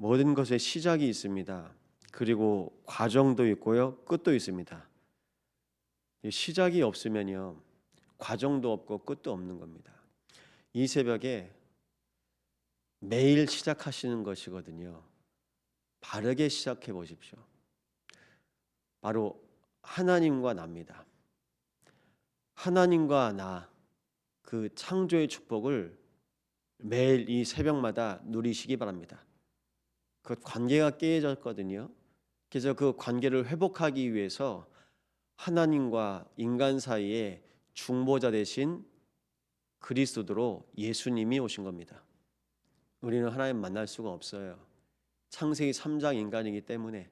모든 것의 시작이 있습니다. 그리고 과정도 있고요, 끝도 있습니다. 시작이 없으면요, 과정도 없고 끝도 없는 겁니다. 이 새벽에 매일 시작하시는 것이거든요. 바르게 시작해 보십시오. 바로 하나님과 나입니다. 하나님과 나, 그 창조의 축복을 매일 이 새벽마다 누리시기 바랍니다. 그 관계가 깨졌거든요. 그래서 그 관계를 회복하기 위해서 하나님과 인간 사이에 중보자 되신 그리스도로 예수님이 오신 겁니다. 우리는 하나님 만날 수가 없어요. 창세기 3장 인간이기 때문에,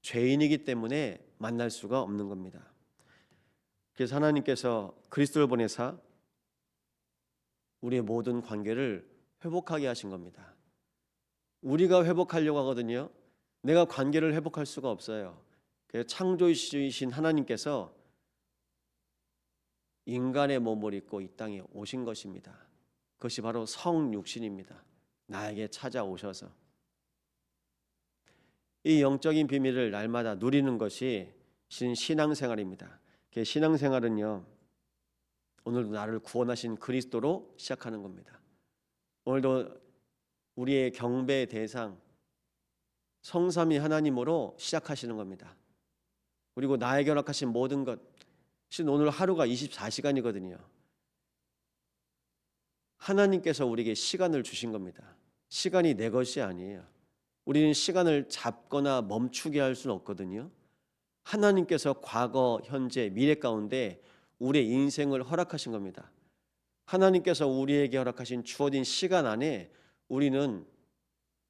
죄인이기 때문에 만날 수가 없는 겁니다. 그래서 하나님께서 그리스도를 보내사 우리의 모든 관계를 회복하게 하신 겁니다. 우리가 회복하려고 하거든요. 내가 관계를 회복할 수가 없어요. 그래서 창조주이신 하나님께서 인간의 몸을 입고 이 땅에 오신 것입니다. 그것이 바로 성육신입니다. 나에게 찾아오셔서 이 영적인 비밀을 날마다 누리는 것이 신앙생활입니다. 신앙생활은요, 오늘도 나를 구원하신 그리스도로 시작하는 겁니다. 오늘도 우리의 경배의 대상 성삼위 하나님으로 시작하시는 겁니다. 그리고 나에게 허락하신 모든 것, 오늘 하루가 24시간이거든요. 하나님께서 우리에게 시간을 주신 겁니다. 시간이 내 것이 아니에요. 우리는 시간을 잡거나 멈추게 할 수는 없거든요. 하나님께서 과거, 현재, 미래 가운데 우리의 인생을 허락하신 겁니다. 하나님께서 우리에게 허락하신 주어진 시간 안에 우리는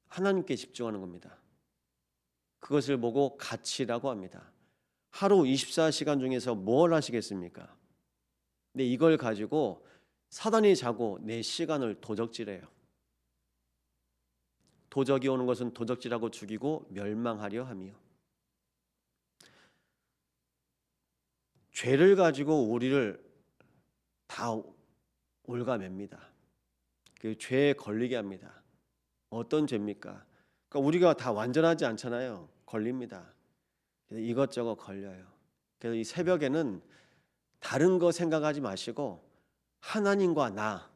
하나님께 집중하는 겁니다. 그것을 보고 가치라고 합니다. 하루 24시간 중에서 뭘 하시겠습니까? 근데 이걸 가지고 사단이 자고 내 시간을 도적질해요. 도적이 오는 것은 도적질하고 죽이고 멸망하려 함이요. 죄를 가지고 우리를 다 올가맵니다. 그 죄에 걸리게 합니다. 어떤 죄입니까? 그러니까 우리가 다 완전하지 않잖아요. 걸립니다. 이것저것 걸려요. 그래서 이 새벽에는 다른 거 생각하지 마시고 하나님과 나,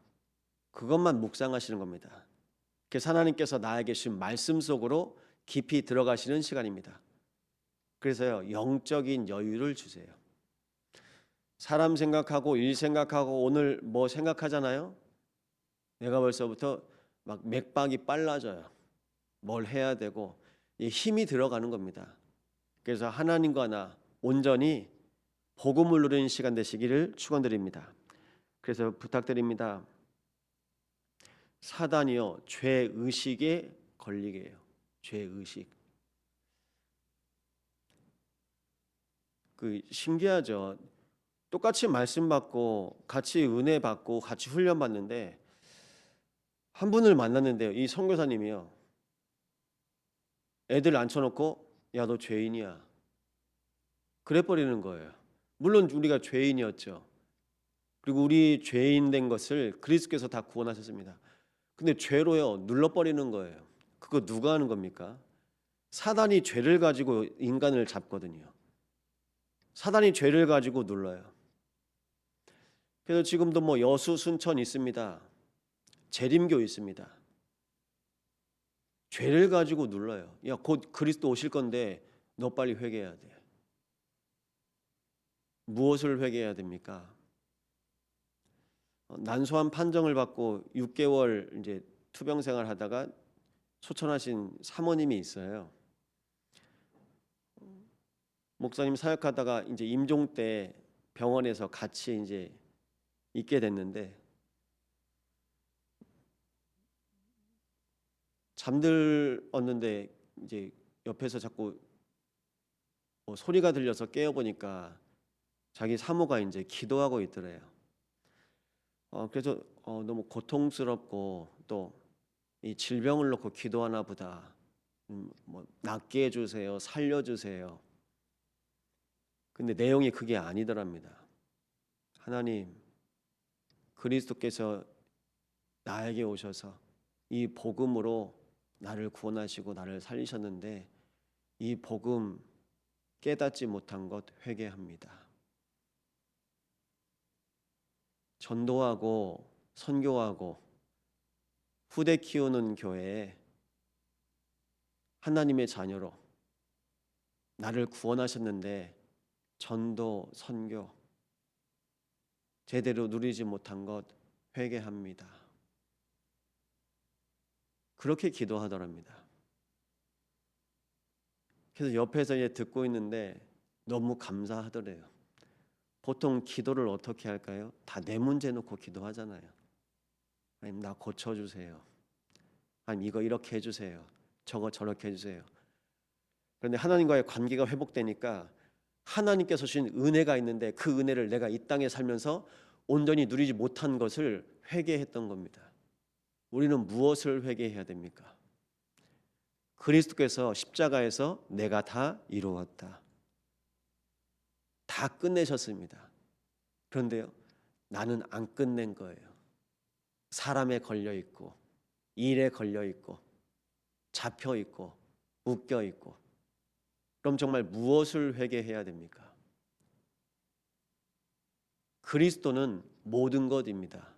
그것만 묵상하시는 겁니다. 그래서 하나님께서 나에게 주신 말씀 속으로 깊이 들어가시는 시간입니다. 그래서요, 영적인 여유를 주세요. 사람 생각하고 일 생각하고 오늘 뭐 생각하잖아요. 내가 벌써부터 막 맥박이 빨라져요. 뭘 해야 되고 힘이 들어가는 겁니다. 그래서 하나님과 나 온전히 복음을 누리는 시간 되시기를 축원드립니다. 그래서 부탁드립니다. 사단이요, 죄 의식에 걸리게 해요. 죄 의식. 그 신기하죠. 똑같이 말씀 받고 같이 은혜 받고 같이 훈련 받는데 한 분을 만났는데요. 이 선교사님이요. 애들 앉혀놓고 야, 너 죄인이야. 그래 버리는 거예요. 물론 우리가 죄인이었죠. 그리고 우리 죄인 된 것을 그리스도께서 다 구원하셨습니다. 근데 죄로요, 눌러버리는 거예요. 그거 누가 하는 겁니까? 사단이 죄를 가지고 인간을 잡거든요. 사단이 죄를 가지고 눌러요. 그래서 지금도 뭐 여수 순천 있습니다. 재림교 있습니다. 죄를 가지고 눌러요. 야, 곧 그리스도 오실 건데 너 빨리 회개해야 돼. 무엇을 회개해야 됩니까? 난소한 판정을 받고 6개월 이제 투병 생활 하다가 소천하신 사모님이 있어요. 목사님 사역하다가 이제 임종 때 병원에서 같이 이제 있게 됐는데 잠들었는데 이제 옆에서 자꾸 뭐 소리가 들려서 깨어 보니까 자기 사모가 이제 기도하고 있더래요. 그래서 너무 고통스럽고 또 이 질병을 놓고 기도하나 보다. 뭐 낫게 해주세요, 살려주세요. 근데 내용이 그게 아니더랍니다. 하나님, 그리스도께서 나에게 오셔서 이 복음으로 나를 구원하시고 나를 살리셨는데 이 복음 깨닫지 못한 것 회개합니다. 전도하고 선교하고 후대 키우는 교회에 하나님의 자녀로 나를 구원하셨는데 전도, 선교 제대로 누리지 못한 것 회개합니다. 그렇게 기도하더랍니다. 그래서 옆에서 이제 듣고 있는데 너무 감사하더래요. 보통 기도를 어떻게 할까요? 다 내 문제 놓고 기도하잖아요. 하나님 나 고쳐주세요. 하나님 이거 이렇게 해주세요. 저거 저렇게 해주세요. 그런데 하나님과의 관계가 회복되니까 하나님께서 주신 은혜가 있는데 그 은혜를 내가 이 땅에 살면서 온전히 누리지 못한 것을 회개했던 겁니다. 우리는 무엇을 회개해야 됩니까? 그리스도께서 십자가에서 내가 다 이루었다. 다 끝내셨습니다. 그런데요, 나는 안 끝낸 거예요. 사람에 걸려 있고, 일에 걸려 있고, 잡혀 있고, 묶여 있고. 그럼 정말 무엇을 회개해야 됩니까? 그리스도는 모든 것입니다.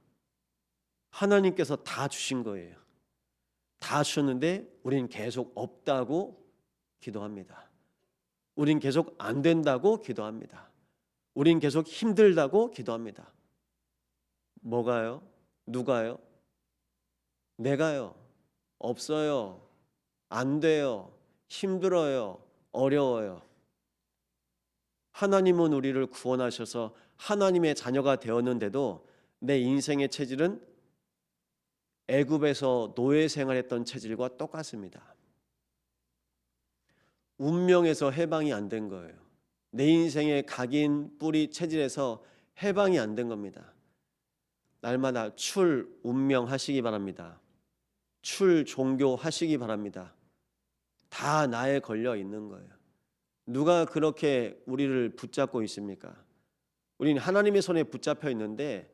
하나님께서 다 주신 거예요. 다 주셨는데 우리는 계속 없다고 기도합니다. 우린 계속 안 된다고 기도합니다. 우린 계속 힘들다고 기도합니다. 뭐가요? 누가요? 내가요. 없어요. 안 돼요. 힘들어요. 어려워요. 하나님은 우리를 구원하셔서 하나님의 자녀가 되었는데도 내 인생의 체질은 애굽에서 노예 생활했던 체질과 똑같습니다. 운명에서 해방이 안 된 거예요. 내 인생의 각인 뿌리 체질에서 해방이 안 된 겁니다. 날마다 출 운명 하시기 바랍니다. 출 종교 하시기 바랍니다. 다 나에 걸려 있는 거예요. 누가 그렇게 우리를 붙잡고 있습니까? 우리는 하나님의 손에 붙잡혀 있는데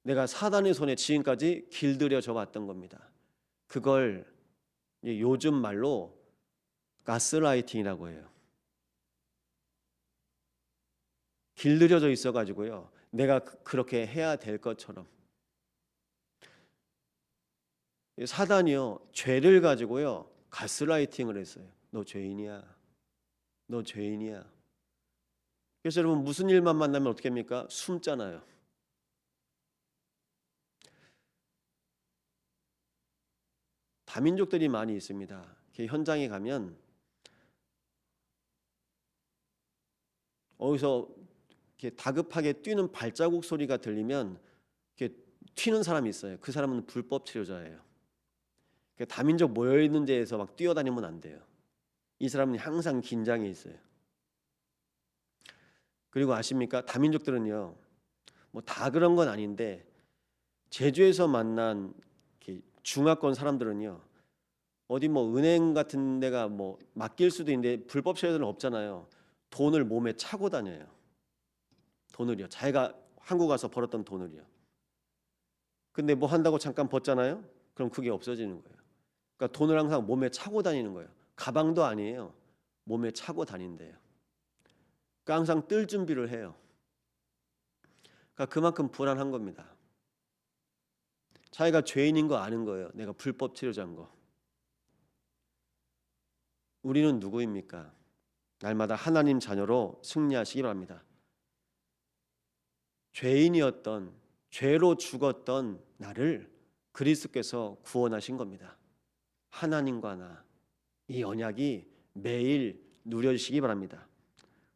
내가 사단의 손에 지금까지 길들여져 왔던 겁니다. 그걸 요즘 말로 가스라이팅이라고 해요. 길들여져 있어가지고요. 내가 그렇게 해야 될 것처럼. 사단이요. 죄를 가지고요. 가스라이팅을 했어요. 너 죄인이야. 너 죄인이야. 그래서 여러분 무슨 일만 만나면 어떻게 합니까? 숨잖아요. 다민족들이 많이 있습니다. 현장에 가면 어디서 이렇게 다급하게 뛰는 발자국 소리가 들리면 이렇게 튀는 사람이 있어요. 그 사람은 불법 치료자예요. 다민족 모여 있는 데에서 막 뛰어다니면 안 돼요. 이 사람은 항상 긴장해 있어요. 그리고 아십니까? 다민족들은요. 뭐 다 그런 건 아닌데 제주에서 만난 중화권 사람들은요. 어디 뭐 은행 같은 데가 뭐 맡길 수도 있는데 불법 체류자는 없잖아요. 돈을 몸에 차고 다녀요. 돈을요. 자기가 한국 가서 벌었던 돈을요. 근데 뭐 한다고 잠깐 벗잖아요. 그럼 그게 없어지는 거예요. 그러니까 돈을 항상 몸에 차고 다니는 거예요. 가방도 아니에요. 몸에 차고 다닌대요. 그러니까 항상 뜰 준비를 해요. 그러니까 그만큼 불안한 겁니다. 자기가 죄인인 거 아는 거예요. 내가 불법 치료자인 거. 우리는 누구입니까? 날마다 하나님 자녀로 승리하시기 바랍니다. 죄인이었던 죄로 죽었던 나를 그리스도께서 구원하신 겁니다. 하나님과 나 이 언약이 매일 누려지시기 바랍니다.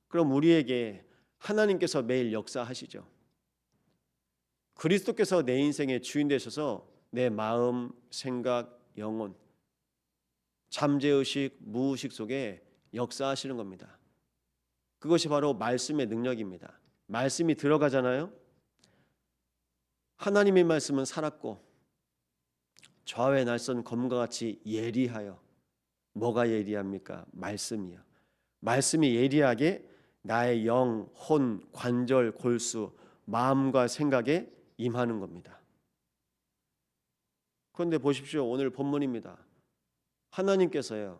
그럼 우리에게 하나님께서 매일 역사하시죠. 그리스도께서 내 인생의 주인 되셔서 내 마음, 생각, 영혼, 잠재의식, 무의식 속에 역사하시는 겁니다. 그것이 바로 말씀의 능력입니다. 말씀이 들어가잖아요. 하나님의 말씀은 살았고 좌우의 날선 검과 같이 예리하여. 뭐가 예리합니까? 말씀이요. 말씀이 예리하게 나의 영, 혼, 관절, 골수, 마음과 생각에 임하는 겁니다. 그런데 보십시오. 오늘 본문입니다. 하나님께서요,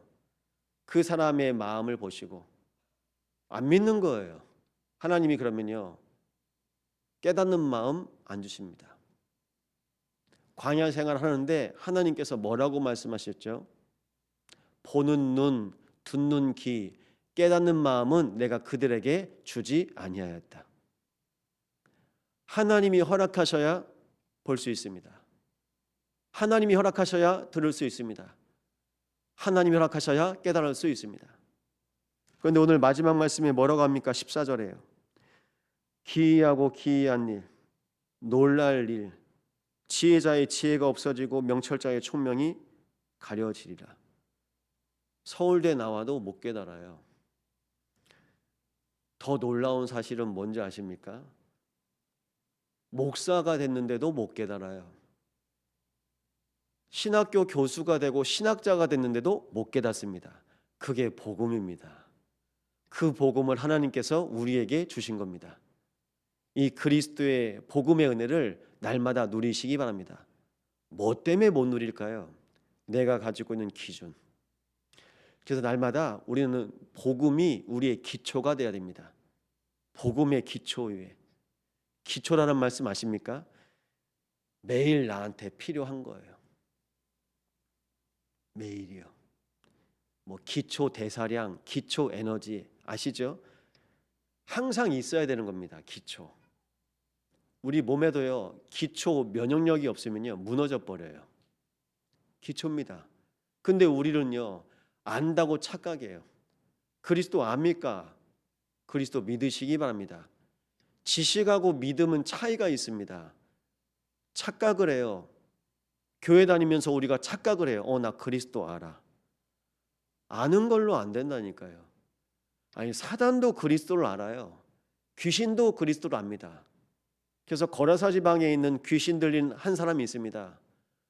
그 사람의 마음을 보시고 안 믿는 거예요. 하나님이 그러면요, 깨닫는 마음 안 주십니다. 광야 생활 하는데 하나님께서 뭐라고 말씀하셨죠? 보는 눈, 듣는 귀, 깨닫는 마음은 내가 그들에게 주지 아니하였다. 하나님이 허락하셔야 볼 수 있습니다. 하나님이 허락하셔야 들을 수 있습니다. 하나님이 허락하셔야 깨달을 수 있습니다. 그런데 오늘 마지막 말씀에 뭐라고 합니까? 14절에요. 기이하고 기이한 일, 놀랄 일, 지혜자의 지혜가 없어지고 명철자의 총명이 가려지리라. 서울대 나와도 못 깨달아요. 더 놀라운 사실은 뭔지 아십니까? 목사가 됐는데도 못 깨달아요. 신학교 교수가 되고 신학자가 됐는데도 못 깨닫습니다. 그게 복음입니다. 그 복음을 하나님께서 우리에게 주신 겁니다. 이 그리스도의 복음의 은혜를 날마다 누리시기 바랍니다. 뭐 때문에 못 누릴까요? 내가 가지고 있는 기준. 그래서 날마다 우리는 복음이 우리의 기초가 되어야 됩니다. 복음의 기초 위에. 기초라는 말씀 아십니까? 매일 나한테 필요한 거예요. 매일이요. 뭐 기초 대사량, 기초 에너지 아시죠? 항상 있어야 되는 겁니다. 기초. 우리 몸에도요, 기초 면역력이 없으면요, 무너져 버려요. 기초입니다. 근데 우리는요, 안다고 착각해요. 그리스도 압니까? 그리스도 믿으시기 바랍니다. 지식하고 믿음은 차이가 있습니다. 착각을 해요. 교회 다니면서 우리가 착각을 해요. 나 그리스도 알아. 아는 걸로 안 된다니까요. 아니, 사단도 그리스도를 알아요. 귀신도 그리스도를 압니다. 그래서 거라사 지방에 있는 귀신 들린 한 사람이 있습니다.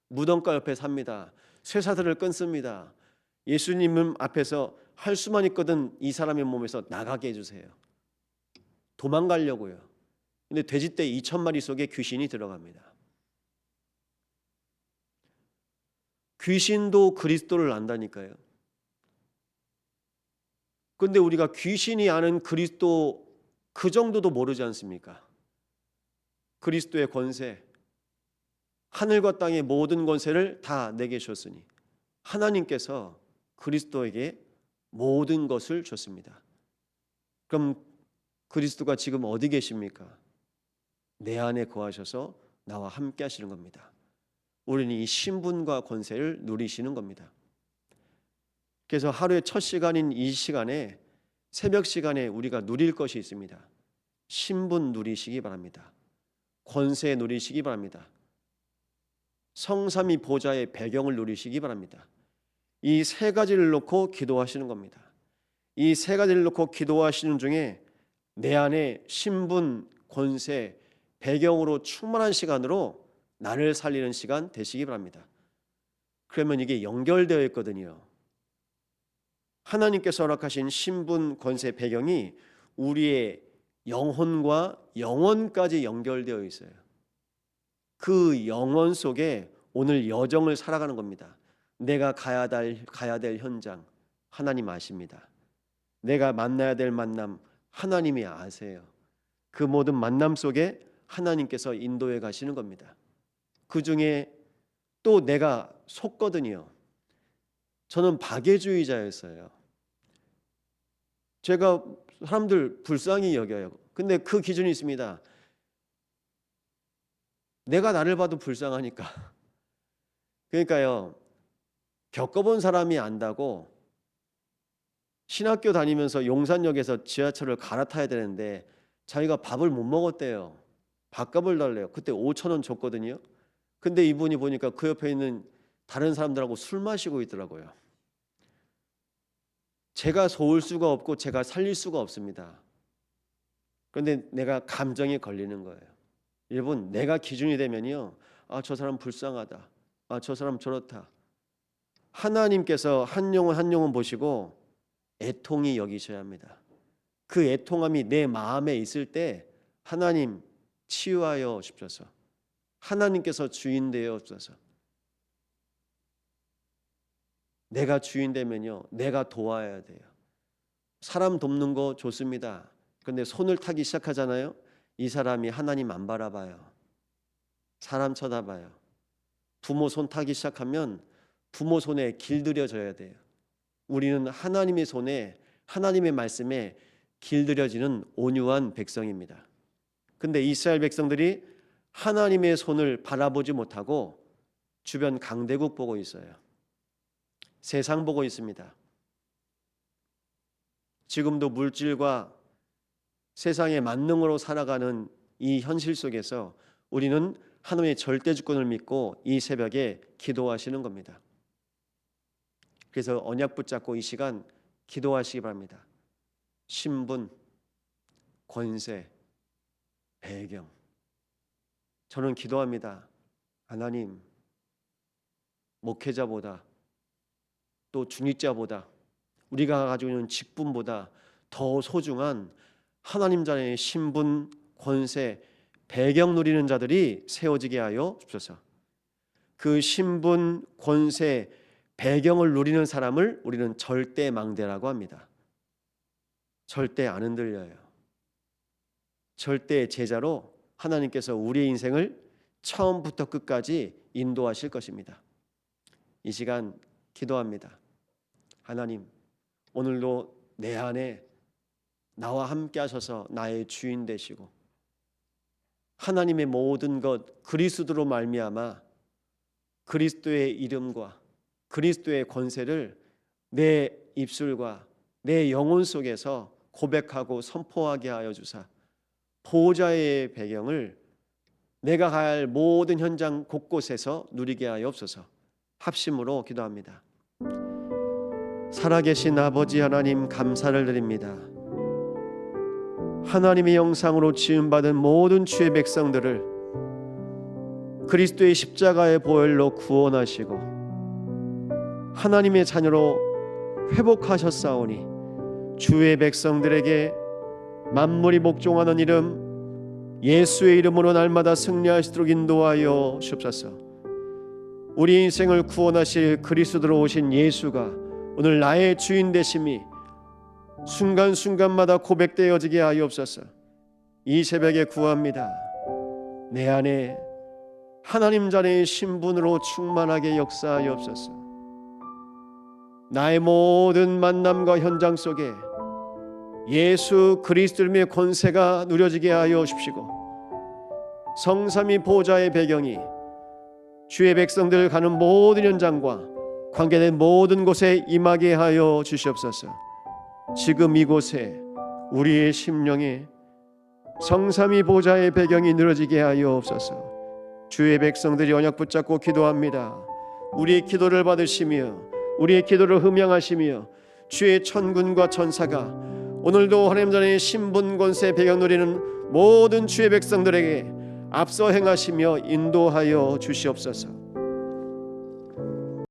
무덤가 옆에 삽니다. 쇠사슬을 끊습니다. 예수님 앞에서 할 수만 있거든 이 사람의 몸에서 나가게 해주세요. 도망가려고요. 근데 돼지떼 2,000마리 속에 귀신이 들어갑니다. 귀신도 그리스도를 안다니까요. 근데 우리가 귀신이 아는 그리스도 그 정도도 모르지 않습니까? 그리스도의 권세, 하늘과 땅의 모든 권세를 다 내게 주셨으니 하나님께서 그리스도에게 모든 것을 줬습니다. 그럼 그리스도가 지금 어디 계십니까? 내 안에 거하셔서 나와 함께 하시는 겁니다. 우리는 이 신분과 권세를 누리시는 겁니다. 그래서 하루의 첫 시간인 이 시간에, 새벽 시간에 우리가 누릴 것이 있습니다. 신분 누리시기 바랍니다. 권세 누리시기 바랍니다. 성삼위 보좌의 배경을 누리시기 바랍니다. 이 세 가지를 놓고 기도하시는 겁니다. 이 세 가지를 놓고 기도하시는 중에 내 안에 신분, 권세, 배경으로 충만한 시간으로 나를 살리는 시간 되시기 바랍니다. 그러면 이게 연결되어 있거든요. 하나님께서 허락하신 신분, 권세, 배경이 우리의 영혼과 영원까지 연결되어 있어요. 그 영혼 속에 오늘 여정을 살아가는 겁니다. 내가 가야 될 현장 하나님 아십니다. 내가 만나야 될 만남 하나님이 아세요. 그 모든 만남 속에 하나님께서 인도해 가시는 겁니다. 그 중에 또 내가 속거든요. 저는 박애주의자였어요. 제가 사람들 불쌍히 여겨요. 근데 그 기준이 있습니다. 내가 나를 봐도 불쌍하니까. 그러니까요, 겪어본 사람이 안다고 신학교 다니면서 용산역에서 지하철을 갈아타야 되는데 자기가 밥을 못 먹었대요. 밥값을 달래요. 그때 5,000원 줬거든요. 근데 이분이 보니까 그 옆에 있는 다른 사람들하고 술 마시고 있더라고요. 제가 도울 수가 없고 제가 살릴 수가 없습니다. 그런데 내가 감정에 걸리는 거예요. 여러분, 내가 기준이 되면요, 저 사람 불쌍하다, 저 사람 저렇다. 하나님께서 한 영혼 한 영혼 보시고 애통이 여기셔야 합니다. 그 애통함이 내 마음에 있을 때 하나님 치유하여 주셔서, 하나님께서 주인 되어 주셔서 내가 주인 되면요, 내가 도와야 돼요. 사람 돕는 거 좋습니다. 그런데 손을 타기 시작하잖아요. 이 사람이 하나님 안 바라봐요. 사람 쳐다봐요. 부모 손 타기 시작하면 부모 손에 길들여져야 돼요. 우리는 하나님의 손에, 하나님의 말씀에 길들여지는 온유한 백성입니다. 근데 이스라엘 백성들이 하나님의 손을 바라보지 못하고 주변 강대국 보고 있어요. 세상 보고 있습니다. 지금도 물질과 세상의 만능으로 살아가는 이 현실 속에서 우리는 하나님의 절대 주권을 믿고 이 새벽에 기도하시는 겁니다. 그래서 언약 붙잡고 이 시간 기도하시기 바랍니다. 신분, 권세, 배경. 저는 기도합니다. 하나님, 목회자보다 또 중직자보다 우리가 가지고 있는 직분보다 더 소중한 하나님 자녀의 신분, 권세, 배경 누리는 자들이 세워지게 하여 주옵소서. 그 신분, 권세, 배경을 누리는 사람을 우리는 절대 망대라고 합니다. 절대 안 흔들려요. 절대 제자로 하나님께서 우리의 인생을 처음부터 끝까지 인도하실 것입니다. 이 시간 기도합니다. 하나님, 오늘도 내 안에 나와 함께 하셔서 나의 주인 되시고 하나님의 모든 것 그리스도로 말미암아 그리스도의 이름과 그리스도의 권세를 내 입술과 내 영혼 속에서 고백하고 선포하게 하여 주사 보호자의 배경을 내가 갈 모든 현장 곳곳에서 누리게 하여 없소서. 합심으로 기도합니다. 살아계신 아버지 하나님, 감사를 드립니다. 하나님의 형상으로 지음받은 모든 주의 백성들을 그리스도의 십자가의 보혈로 구원하시고 하나님의 자녀로 회복하셨사오니 주의 백성들에게 만물이 복종하는 이름 예수의 이름으로 날마다 승리하시도록 인도하여 주옵소서. 우리 인생을 구원하실 그리스도로 오신 예수가 오늘 나의 주인 되심이 순간순간마다 고백되어지게 하옵소서. 이 새벽에 구합니다. 내 안에 하나님 자녀의 신분으로 충만하게 역사하옵소서. 나의 모든 만남과 현장 속에 예수 그리스도의 권세가 누려지게 하여 주시고 성삼위 보좌의 배경이 주의 백성들 가는 모든 현장과 관계된 모든 곳에 임하게 하여 주시옵소서. 지금 이곳에 우리의 심령에 성삼위 보좌의 배경이 누려지게 하여 없소서. 주의 백성들이 언약 붙잡고 기도합니다. 우리의 기도를 받으시며 우리의 기도를 흠양하시며 주의 천군과 천사가 오늘도 하나님 자녀의 신분 권세 배경 누리는 모든 주의 백성들에게 앞서 행하시며 인도하여 주시옵소서.